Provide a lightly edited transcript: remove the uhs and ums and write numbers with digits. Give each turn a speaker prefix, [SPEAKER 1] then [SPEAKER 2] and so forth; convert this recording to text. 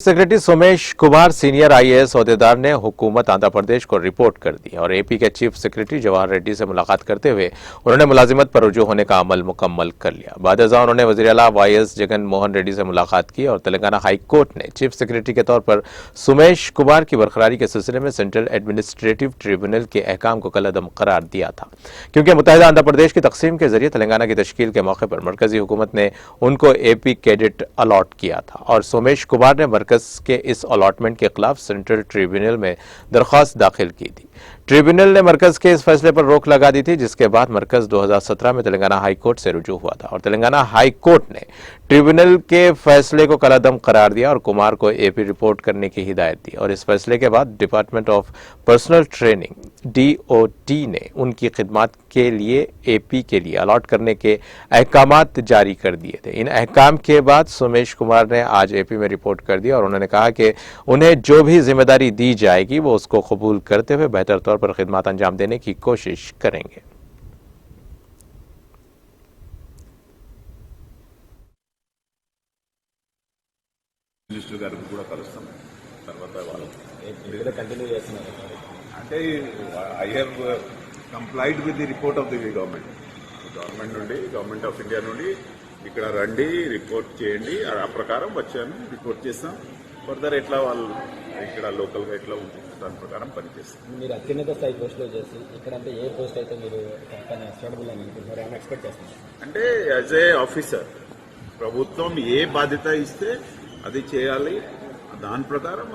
[SPEAKER 1] Secretary Somesh Kumar senior IAS अहदेदार ने हुकूमत आंध्र प्रदेश को रिपोर्ट कर दी और एपी के चीफ सेक्रेटरी जवाहर रेड्डी से मुलाकात करते हुए उन्होंने मुलाजिमत पर रुजू होने का अमल मुकम्मल कर लिया। बाद अज़ां उन्होंने वज़ीर आला वाईएस जगन मोहन रेड्डी से मुलाकात की और तेलंगाना हाई कोर्ट ने चीफ सेक्रेटरी के तौर पर सोमेश कुमार की बरकरारी के सिलसिले में सेंट्रल एडमिनिस्ट्रेटिव ट्रिब्यूनल के अहकाम को कलअदम करार दिया था, क्योंकि मुत्तहिदा आंध्र प्रदेश की तकसीम के जरिए तेलंगाना की तश्कील के मौके पर मरकजी हुकूमत ने उनको एपी कैडेट अलॉट किया था और सोमेश कुमार ने मरकज के इस अलॉटमेंट के खिलाफ सेंट्रल ट्रिब्यूनल में दरख्वास्त दाखिल की थी। ट्रिब्यूनल ने मरकज के इस फैसले पर रोक लगा दी थी, जिसके बाद मरकज 2017 में तेलंगाना हाई कोर्ट से रुजू हुआ था और तेलंगाना हाई कोर्ट ने ट्रिब्यूनल के फैसले को कलअदम करार दिया और कुमार को एपी रिपोर्ट करने की हिदायत दी और इस फैसले के बाद department of personal training DOT ने उनकी खिदमत के लिए एपी के लिए अलॉट करने के अहकामात जारी कर दिए थे। इन अहकाम के बाद सोमेश कुमार ने आज एपी में रिपोर्ट कर दिया और उन्होंने कहा कि उन्हें जो भी जिम्मेदारी दी जाएगी वो उसको कबूल करते हुए बेहतर तौर पर खिदमत अंजाम देने की कोशिश करेंगे।
[SPEAKER 2] మినిస్టర్ గారికి కూడా కలుస్తాం తర్వాత వాళ్ళు
[SPEAKER 3] కంటిన్యూ చేస్తున్నారు
[SPEAKER 2] అంటే I have complied with the report of the government నుండి గవర్నమెంట్ ఆఫ్ ఇండియా నుండి ఇక్కడ రండి రిపోర్ట్ చేయండి ఆ ప్రకారం వచ్చాను రిపోర్ట్ చేస్తాం ఫర్దర్ ఎట్లా వాళ్ళు ఇక్కడ లోకల్గా ఎట్లా ఉంటుంది దాని ప్రకారం పనిచేస్తాం.
[SPEAKER 3] మీరు అత్యున్నత స్థాయి పోస్టులో చేసి ఇక్కడ అంటే ఏ పోస్ట్ అయితే మీరు సూటబుల్ అని అనుకుంటున్నారు ఏమైనా ఎక్స్పెక్ట్ చేస్తున్నారు?
[SPEAKER 2] అంటే యాజ్ ఏ ఆఫీసర్ ప్రభుత్వం ఏ బాధ్యత ఇస్తే అది చేయాలి, దాని ప్రకారం